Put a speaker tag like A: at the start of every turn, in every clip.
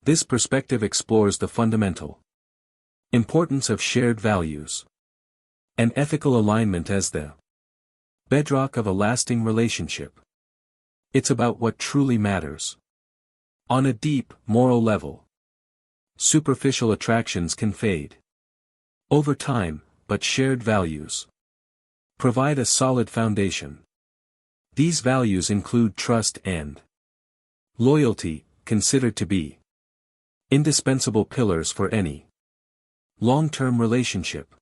A: This perspective explores the fundamental importance of shared values and ethical alignment as the bedrock of a lasting relationship. It's about what truly matters. On a deep, moral level, superficial attractions can fade over time, but shared values provide a solid foundation. These values include trust and loyalty, considered to be indispensable pillars for any long-term relationship.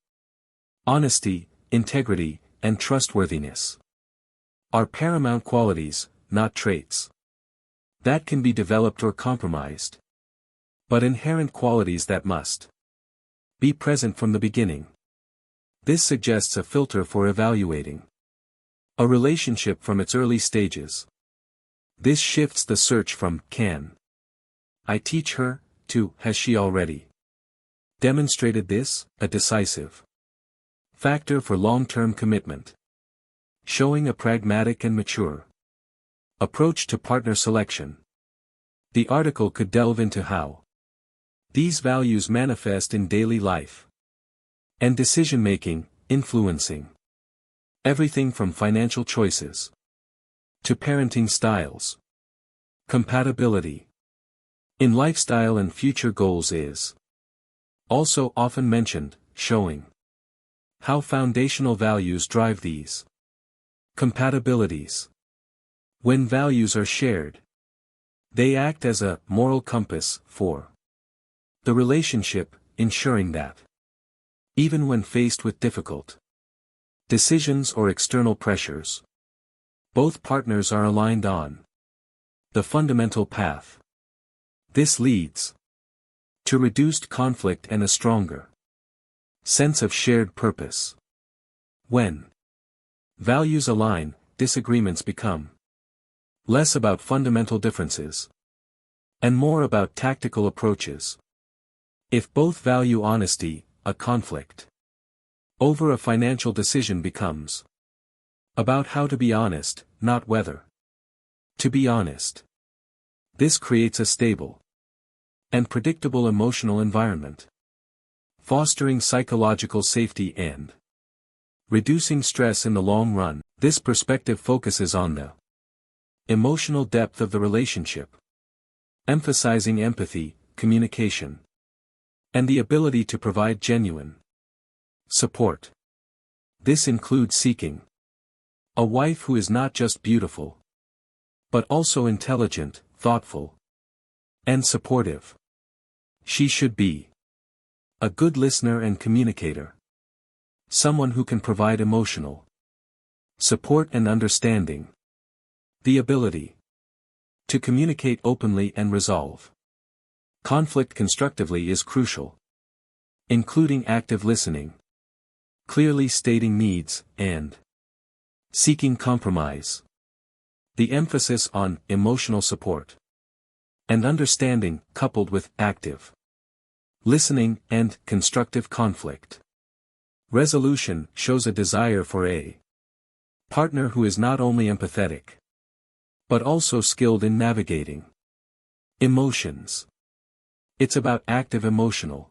A: Honesty, integrity, and trustworthiness are paramount qualities, not traits that can be developed or compromised, but inherent qualities that must be present from the beginning. This suggests a filter for evaluating a relationship from its early stages. This shifts the search from "can I teach her?" to "has she already demonstrated this?" a decisive factor for long-term commitment. Showing a pragmatic and mature approach to partner selection. The article could delve into how these values manifest in daily life and decision-making, influencing everything from financial choices to parenting styles. Compatibility in lifestyle and future goals is also often mentioned, showing how foundational values drive these compatibilities. When values are shared, they act as a moral compass for the relationship, ensuring that even when faced with difficult decisions or external pressures, both partners are aligned on the fundamental path. This leads to reduced conflict and a stronger sense of shared purpose. When values align, disagreements become less about fundamental differences and more about tactical approaches. If both value honesty, a conflict over a financial decision becomes about how to be honest, not whether to be honest. This creates a stable and predictable emotional environment, fostering psychological safety and reducing stress in the long run. This perspective focuses on the emotional depth of the relationship, emphasizing empathy, communication, and the ability to provide genuine support. This includes seeking a wife who is not just beautiful, but also intelligent, thoughtful, and supportive. She should be a good listener and communicator, someone who can provide emotional support and understanding. The ability to communicate openly and resolve conflict constructively is crucial, including active listening, clearly stating needs, and seeking compromise. The emphasis on emotional support and understanding, coupled with active listening and constructive conflict resolution, shows a desire for a partner who is not only empathetic, but also skilled in navigating emotions. It's about active emotional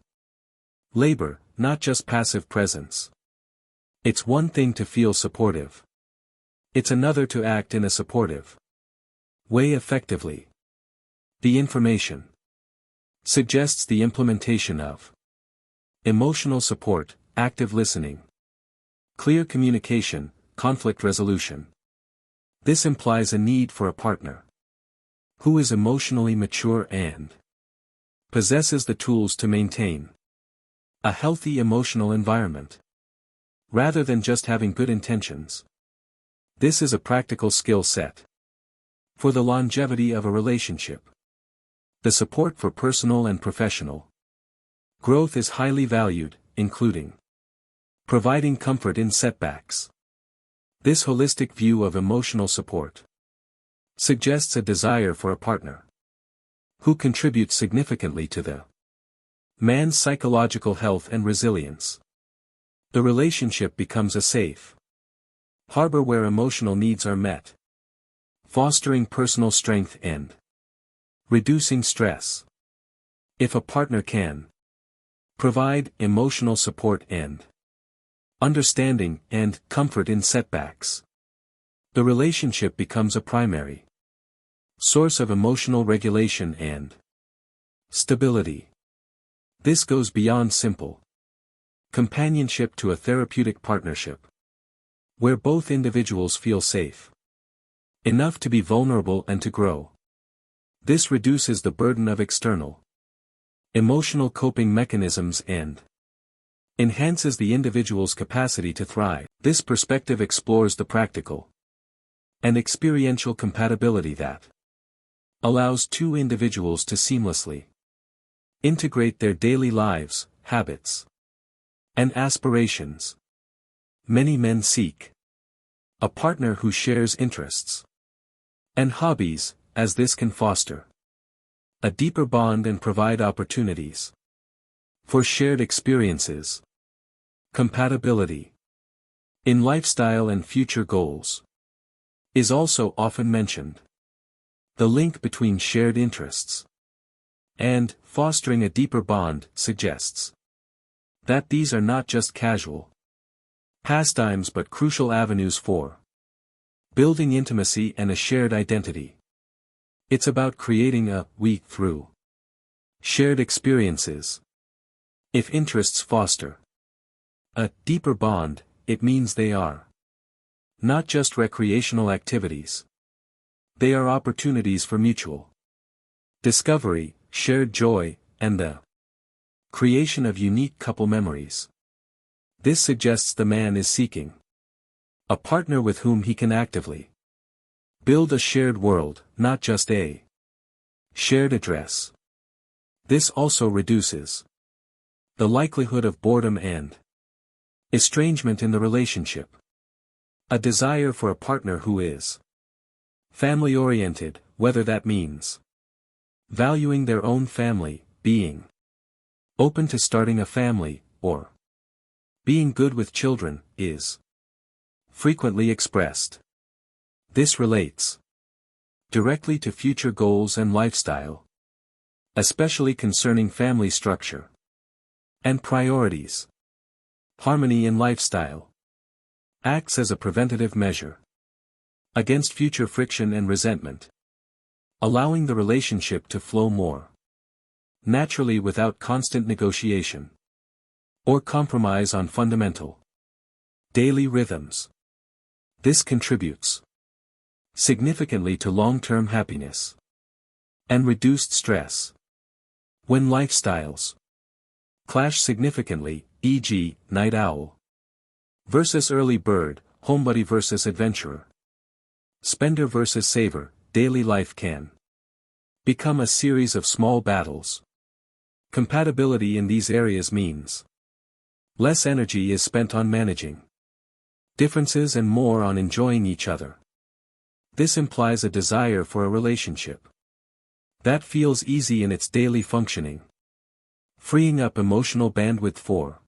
A: labor, not just passive presence. It's one thing to feel supportive. It's another to act in a supportive way effectively. The information suggests the implementation of emotional support, active listening, clear communication, conflict resolution. This implies a need for a partner who is emotionally mature and possesses the tools to maintain a healthy emotional environment, rather than just having good intentions. This is a practical skill set for the longevity of a relationship. The support for personal and professional growth is highly valued, including providing comfort in setbacks. This holistic view of emotional support suggests a desire for a partner who contributes significantly to the man's psychological health and resilience. The relationship becomes a safe harbor where emotional needs are met, fostering personal strength and reducing stress. If a partner can provide emotional support and understanding and comfort in setbacks, the relationship becomes a primary source of emotional regulation and stability. This goes beyond simple companionship to a therapeutic partnership, where both individuals feel safe enough to be vulnerable and to grow. This reduces the burden of external emotional coping mechanisms and enhances the individual's capacity to thrive. This perspective explores the practical and experiential compatibility that allows two individuals to seamlessly integrate their daily lives, habits, and aspirations. Many men seek a partner who shares interests and hobbies, as this can foster a deeper bond and provide opportunities for shared experiences. Compatibility in lifestyle and future goals is also often mentioned. The link between shared interests and fostering a deeper bond suggests that these are not just casual pastimes but crucial avenues for building intimacy and a shared identity. It's about creating a we through shared experiences. If interests foster a deeper bond, it means they are not just recreational activities. They are opportunities for mutual discovery, shared joy, and the creation of unique couple memories. This suggests the man is seeking a partner with whom he can actively build a shared world, not just a shared address. This also reduces the likelihood of boredom and estrangement in the relationship. A desire for a partner who is family-oriented, whether that means valuing their own family, being open to starting a family, or being good with children, is frequently expressed. This relates directly to future goals and lifestyle, especially concerning family structure and priorities. Harmony in lifestyle acts as a preventative measure against future friction and resentment, allowing the relationship to flow more naturally without constant negotiation or compromise on fundamental daily rhythms. This contributes significantly to long-term happiness and reduced stress. When lifestyles clash significantly, e.g., night owl versus early bird, homebody versus adventurer, spender versus saver, daily life can become a series of small battles. Compatibility in these areas means less energy is spent on managing differences and more on enjoying each other. This implies a desire for a relationship that feels easy in its daily functioning, freeing up emotional bandwidth for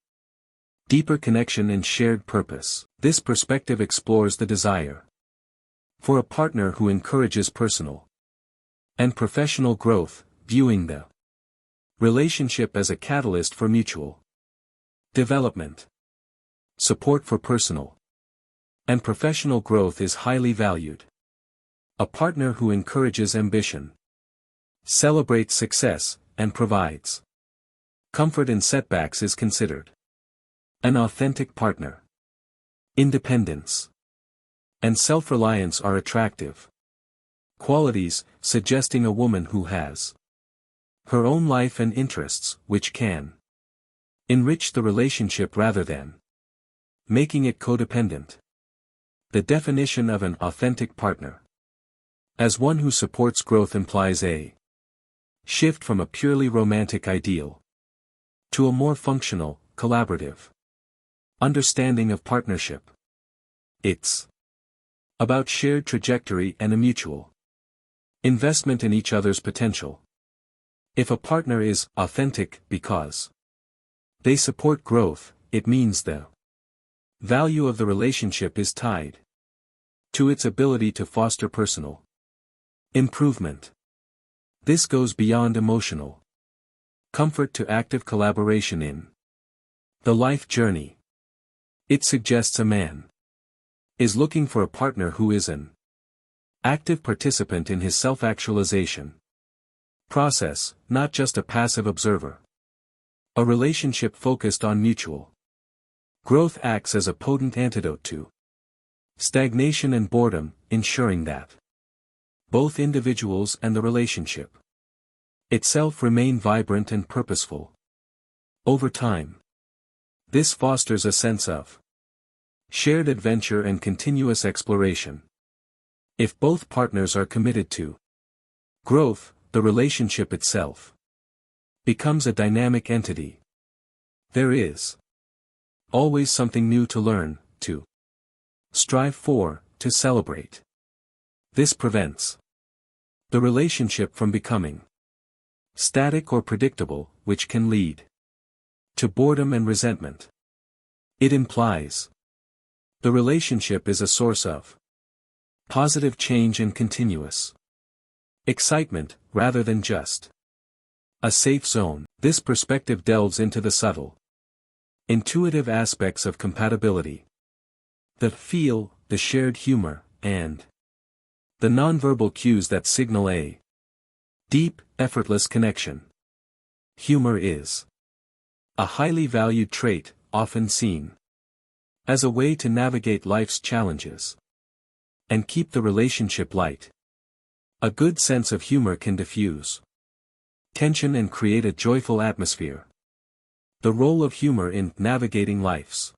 A: deeper connection and shared purpose. This perspective explores the desire for a partner who encourages personal and professional growth, viewing the relationship as a catalyst for mutual development. Support for personal and professional growth is highly valued. A partner who encourages ambition, celebrates success, and provides comfort in setbacks is considered an authentic partner. Independence and self-reliance are attractive qualities, suggesting a woman who has her own life and interests, which can enrich the relationship rather than making it codependent. The definition of an authentic partner as one who supports growth implies a shift from a purely romantic ideal to a more functional, collaborative understanding of partnership. It's about shared trajectory and a mutual investment in each other's potential. If a partner is authentic because they support growth, it means the value of the relationship is tied to its ability to foster personal improvement. This goes beyond emotional comfort to active collaboration in the life journey. It suggests a man is looking for a partner who is an active participant in his self-actualization process, not just a passive observer. A relationship focused on mutual growth acts as a potent antidote to stagnation and boredom, ensuring that both individuals and the relationship itself remain vibrant and purposeful. Over time, this fosters a sense of shared adventure and continuous exploration. If both partners are committed to growth, the relationship itself becomes a dynamic entity. There is always something new to learn, to strive for, to celebrate. This prevents the relationship from becoming static or predictable, which can lead to boredom and resentment. It implies the relationship is a source of positive change and continuous excitement, rather than just a safe zone. This perspective delves into the subtle, intuitive aspects of compatibility. The feel, the shared humor, and the nonverbal cues that signal a deep, effortless connection. Humor is a highly valued trait, often seen as a way to navigate life's challenges and keep the relationship light. A good sense of humor can diffuse tension and create a joyful atmosphere. The role of humor in navigating life's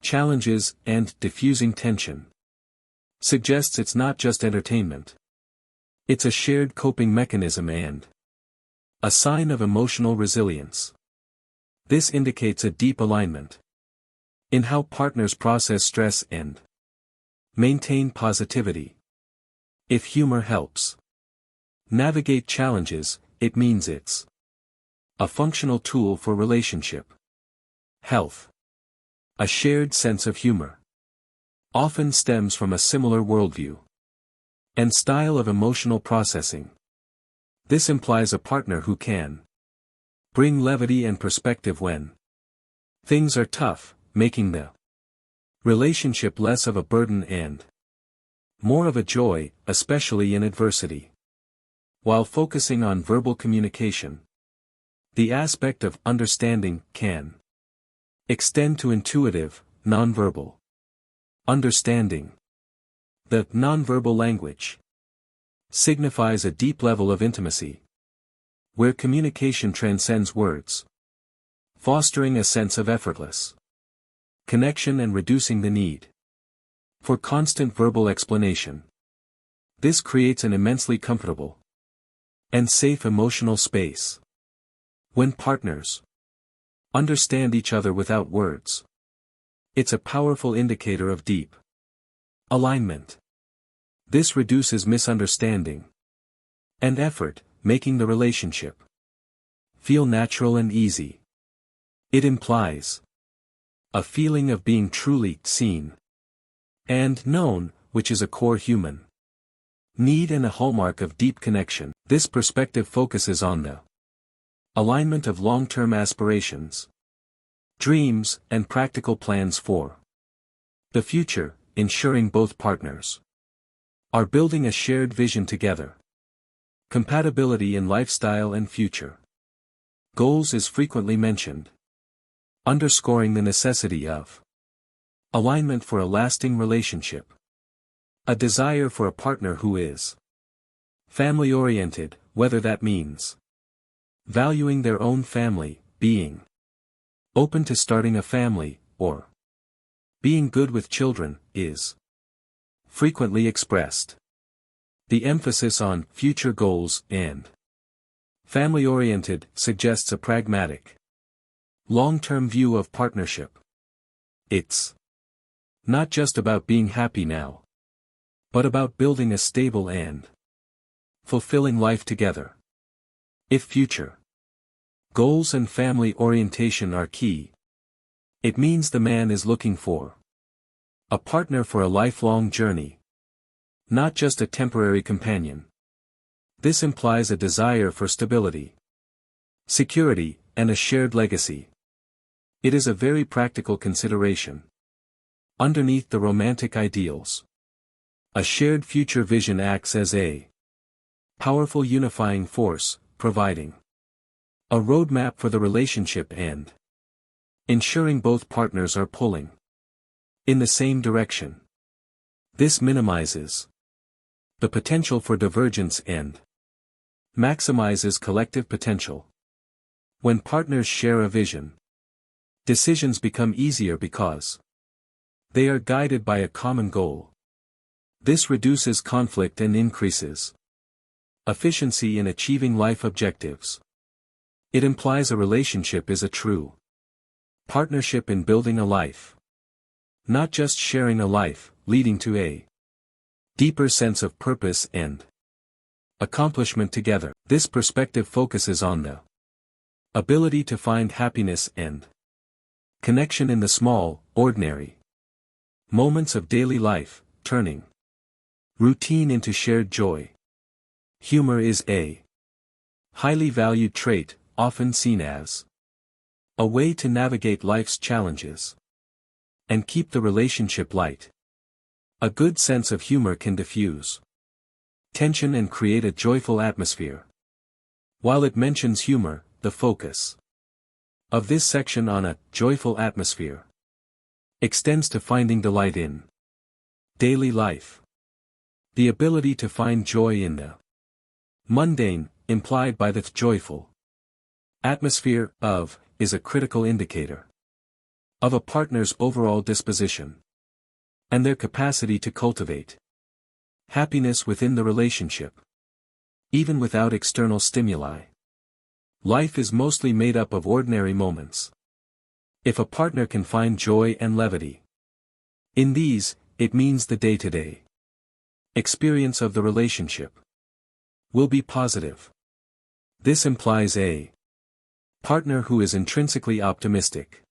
A: challenges and diffusing tension suggests it's not just entertainment. It's a shared coping mechanism and a sign of emotional resilience. This indicates a deep alignment in how partners process stress and maintain positivity. If humor helps navigate challenges, it means it's a functional tool for relationship health. A shared sense of humor often stems from a similar worldview and style of emotional processing. This implies a partner who can bring levity and perspective when things are tough, making the relationship less of a burden and more of a joy, especially in adversity. While focusing on verbal communication, the aspect of understanding can extend to intuitive, nonverbal understanding. The nonverbal language signifies a deep level of intimacy, where communication transcends words, fostering a sense of effortless connection and reducing the need for constant verbal explanation. This creates an immensely comfortable and safe emotional space. When partners understand each other without words, it's a powerful indicator of deep alignment. This reduces misunderstanding and effort, making the relationship feel natural and easy. It implies a feeling of being truly seen and known, which is a core human need and a hallmark of deep connection. This perspective focuses on the alignment of long-term aspirations, dreams, and practical plans for the future, ensuring both partners are building a shared vision together. Compatibility in lifestyle and future goals is frequently mentioned, underscoring the necessity of alignment for a lasting relationship. A desire for a partner who is family-oriented, whether that means valuing their own family, being open to starting a family, or being good with children, is frequently expressed. The emphasis on future goals and family-oriented suggests a pragmatic, long-term view of partnership. It's not just about being happy now, but about building a stable and fulfilling life together. If future goals and family orientation are key, it means the man is looking for a partner for a lifelong journey, not just a temporary companion. This implies a desire for stability, security, and a shared legacy. It is a very practical consideration. Underneath the romantic ideals, a shared future vision acts as a powerful unifying force, providing a roadmap for the relationship and ensuring both partners are pulling in the same direction. This minimizes the potential for divergence and maximizes collective potential. When partners share a vision, decisions become easier because they are guided by a common goal. This reduces conflict and increases efficiency in achieving life objectives. It implies a relationship is a true partnership in building a life, not just sharing a life, leading to a deeper sense of purpose and accomplishment together. This perspective focuses on the ability to find happiness and connection in the small, ordinary moments of daily life, turning routine into shared joy. Humor is a highly valued trait, often seen as a way to navigate life's challenges and keep the relationship light. A good sense of humor can diffuse tension and create a joyful atmosphere. While it mentions humor, the focus of this section on a joyful atmosphere extends to finding delight in daily life. The ability to find joy in the mundane, implied by the joyful atmosphere of, is a critical indicator of a partner's overall disposition and their capacity to cultivate happiness within the relationship. Even without external stimuli, life is mostly made up of ordinary moments. If a partner can find joy and levity in these, it means the day-to-day experience of the relationship will be positive. This implies a partner who is intrinsically optimistic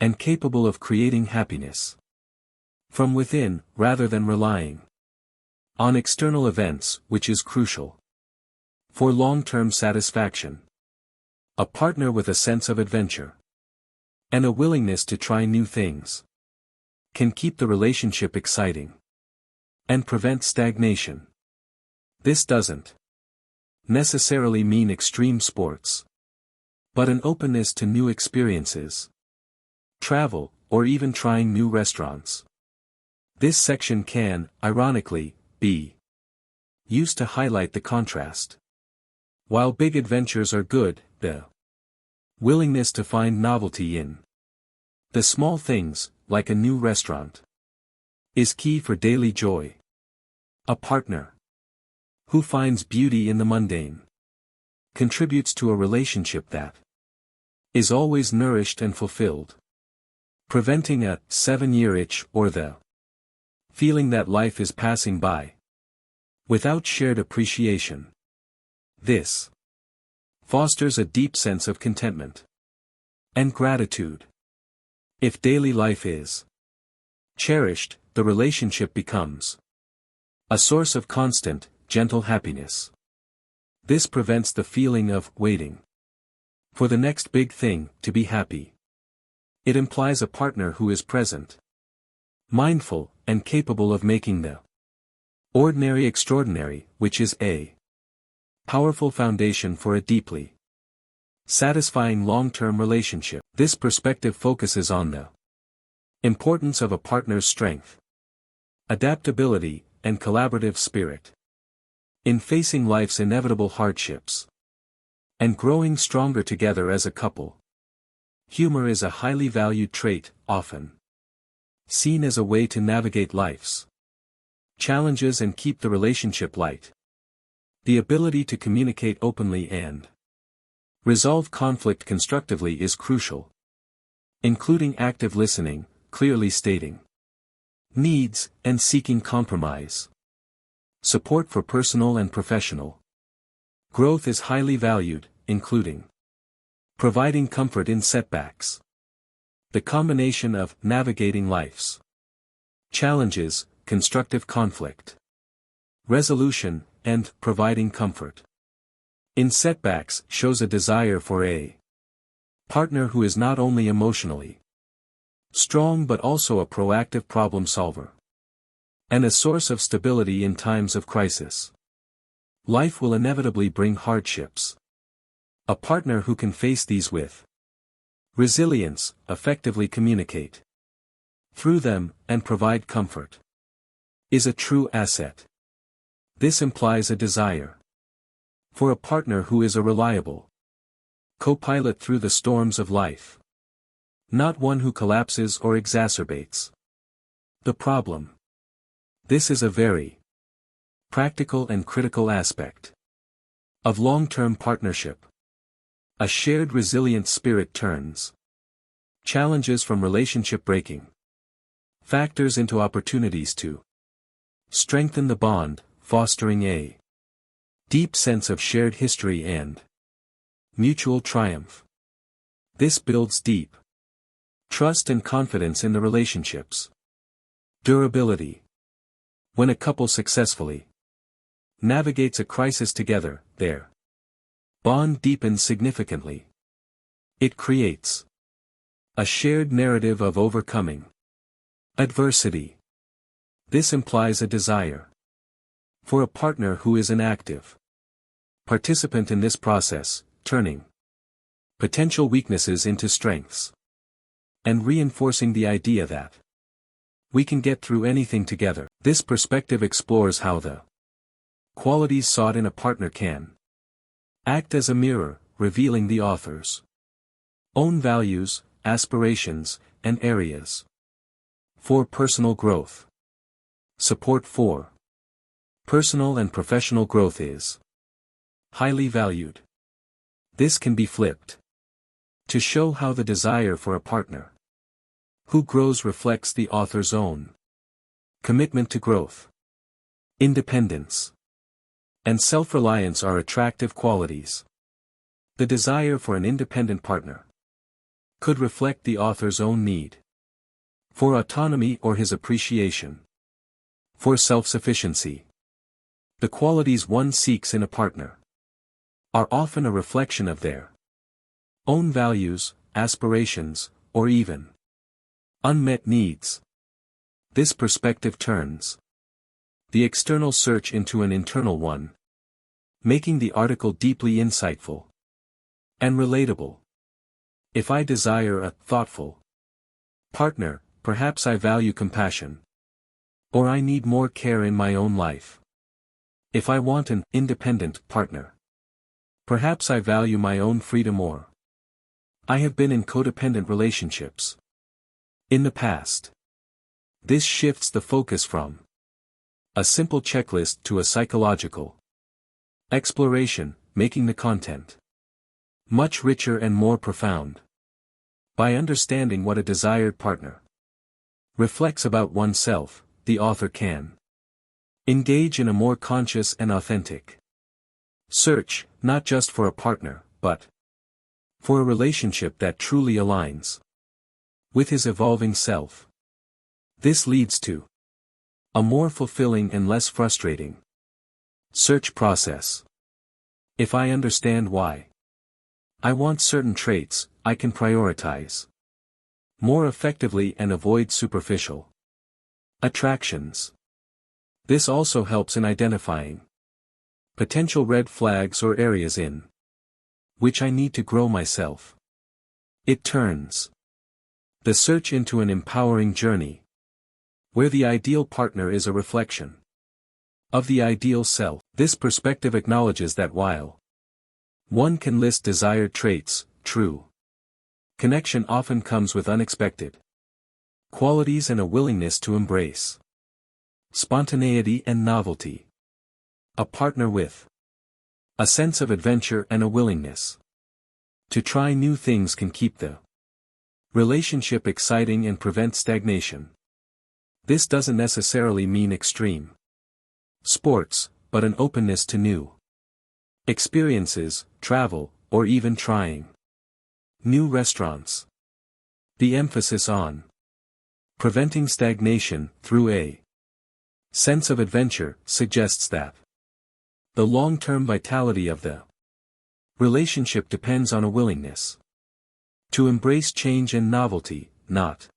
A: and capable of creating happiness from within, rather than relying on external events, which is crucial for long-term satisfaction. A partner with a sense of adventure and a willingness to try new things can keep the relationship exciting and prevent stagnation. This doesn't necessarily mean extreme sports, but an openness to new experiences, travel, or even trying new restaurants. This section can, ironically, be used to highlight the contrast. While big adventures are good, the willingness to find novelty in the small things, like a new restaurant, is key for daily joy. A partner who finds beauty in the mundane contributes to a relationship that is always nourished and fulfilled, preventing a 7-year itch or the feeling that life is passing by without shared appreciation. This fosters a deep sense of contentment and gratitude. If daily life is cherished, the relationship becomes a source of constant, gentle happiness. This prevents the feeling of waiting for the next big thing to be happy. It implies a partner who is present, mindful, and capable of making the ordinary extraordinary, which is a powerful foundation for a deeply satisfying long-term relationship. This perspective focuses on the importance of a partner's strength, adaptability, and collaborative spirit in facing life's inevitable hardships and growing stronger together as a couple. Humor is a highly valued trait, often seen as a way to navigate life's challenges and keep the relationship light. The ability to communicate openly and resolve conflict constructively is crucial, including active listening, clearly stating needs, and seeking compromise. Support for personal and professional growth is highly valued, including providing comfort in setbacks. The combination of navigating life's challenges, constructive conflict resolution, and providing comfort In setbacks shows a desire for a partner who is not only emotionally strong but also a proactive problem solver. And a source of stability in times of crisis. Life will inevitably bring hardships. A partner who can face these with resilience, effectively communicate through them, and provide comfort, is a true asset. This implies a desire for a partner who is a reliable co-pilot through the storms of life. Not one who collapses or exacerbates the problem. This is a very practical and critical aspect of long-term partnership. A shared resilient spirit turns challenges from relationship breaking factors into opportunities to strengthen the bond, fostering a deep sense of shared history and mutual triumph. This builds deep trust and confidence in the relationships. Durability. When a couple successfully navigates a crisis together, their bond deepens significantly. It creates a shared narrative of overcoming adversity. This implies a desire for a partner who is an active participant in this process, turning potential weaknesses into strengths, and reinforcing the idea that we can get through anything together. This perspective explores how the qualities sought in a partner can act as a mirror, revealing the author's own values, aspirations, and areas for personal growth. Support for personal and professional growth is highly valued. This can be flipped to show how the desire for a partner who grows reflects the author's own commitment to growth. Independence and self-reliance are attractive qualities. The desire for an independent partner could reflect the author's own need for autonomy or his appreciation for self-sufficiency. The qualities one seeks in a partner are often a reflection of their own values, aspirations, or even unmet needs. This perspective turns the external search into an internal one, making the article deeply insightful and relatable. If I desire a thoughtful partner, perhaps I value compassion, or I need more care in my own life. If I want an independent partner, perhaps I value my own freedom, or I have been in codependent relationships in the past. This shifts the focus from a simple checklist to a psychological exploration, making the content much richer and more profound. By understanding what a desired partner reflects about oneself, the author can engage in a more conscious and authentic search, not just for a partner, but for a relationship that truly aligns with his evolving self. This leads to a more fulfilling and less frustrating search process. If I understand why I want certain traits, I can prioritize more effectively and avoid superficial attractions. This also helps in identifying potential red flags or areas in which I need to grow myself. It turns the search into an empowering journey, where the ideal partner is a reflection of the ideal self. This perspective acknowledges that while one can list desired traits, true connection often comes with unexpected qualities and a willingness to embrace spontaneity and novelty. A partner with a sense of adventure and a willingness to try new things can keep the relationship exciting and prevent stagnation. This doesn't necessarily mean extreme sports, but an openness to new experiences, travel, or even trying new restaurants. The emphasis on preventing stagnation through a sense of adventure suggests that the long-term vitality of the Relationship depends on a willingness to embrace change and novelty, not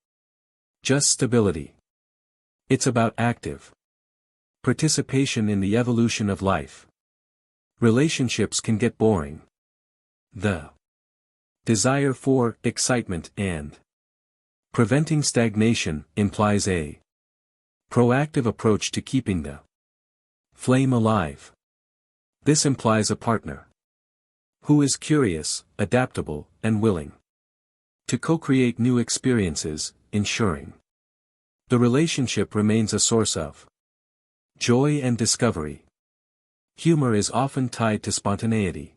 A: just stability. It's about active participation in the evolution of life. Relationships can get boring. The desire for excitement and preventing stagnation implies a proactive approach to keeping the flame alive. This implies a partner who is curious, adaptable, and willing to co-create new experiences, ensuring the relationship remains a source of joy and discovery. Humor is often tied to spontaneity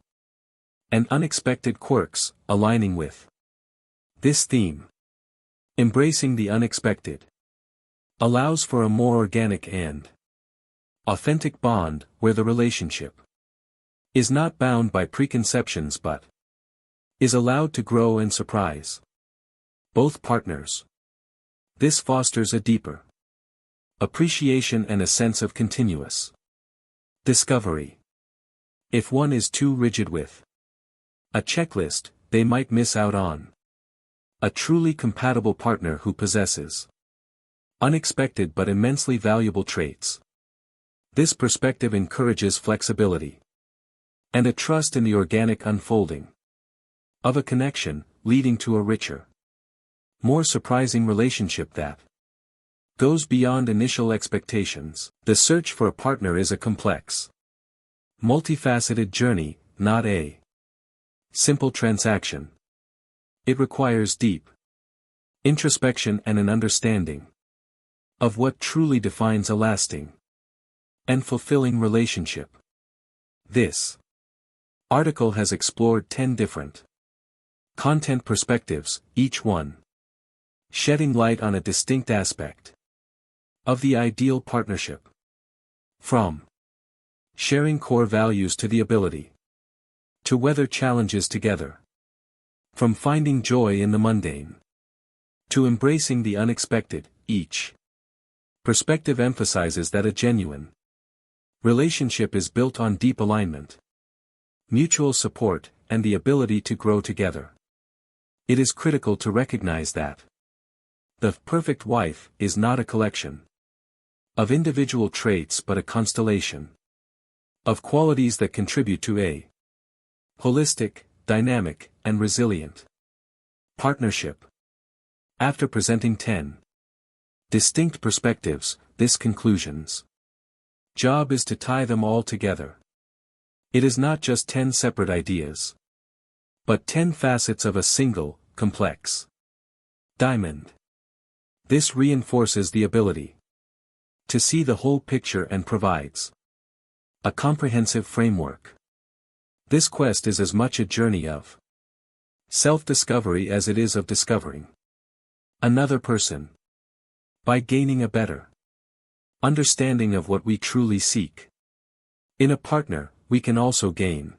A: and unexpected quirks, aligning with this theme. Embracing the unexpected allows for a more organic and authentic bond where the relationship is not bound by preconceptions but is allowed to grow and surprise both partners. This fosters a deeper appreciation and a sense of continuous discovery. If one is too rigid with a checklist, they might miss out on a truly compatible partner who possesses unexpected but immensely valuable traits. This perspective encourages flexibility and a trust in the organic unfolding of a connection, leading to a richer, more surprising relationship that goes beyond initial expectations. The search for a partner is a complex, multifaceted journey, not a simple transaction. It requires deep introspection and an understanding of what truly defines a lasting and fulfilling relationship. This article has explored 10 different content perspectives, each one shedding light on a distinct aspect of the ideal partnership. From sharing core values to the ability to weather challenges together. From finding joy in the mundane to embracing the unexpected, each perspective emphasizes that a genuine relationship is built on deep alignment, mutual support, and the ability to grow together. It is critical to recognize that the perfect wife is not a collection of individual traits but a constellation of qualities that contribute to a holistic, dynamic, and resilient partnership. After presenting 10 distinct perspectives, this conclusion's job is to tie them all together. It is not just 10 separate ideas, but 10 facets of a single, complex diamond. This reinforces the ability to see the whole picture and provides a comprehensive framework. This quest is as much a journey of self-discovery as it is of discovering another person. By gaining a better understanding of what we truly seek in a partner, we can also gain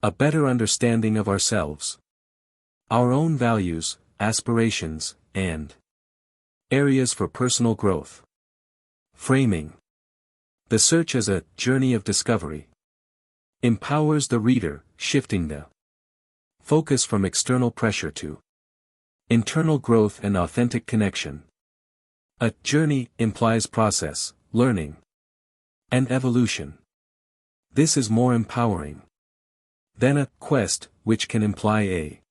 A: a better understanding of ourselves, our own values, aspirations, and areas for personal growth. Framing the search as a journey of discovery empowers the reader, shifting the focus from external pressure to internal growth and authentic connection. A journey implies process, learning, and evolution. This is more empowering than a quest, which can imply a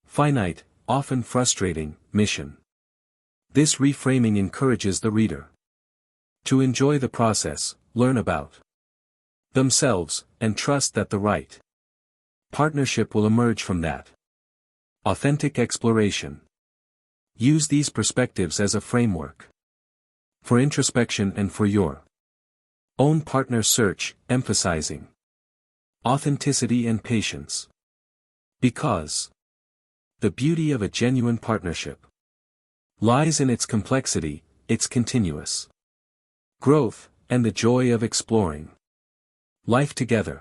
A: finite, often frustrating, mission. This reframing encourages the reader to enjoy the process, learn about themselves, and trust that the right partnership will emerge from that authentic exploration. Use these perspectives as a framework for introspection and for your own partner search, emphasizing authenticity and patience. Because the beauty of a genuine partnership lies in its complexity, its continuous growth, and the joy of exploring life together.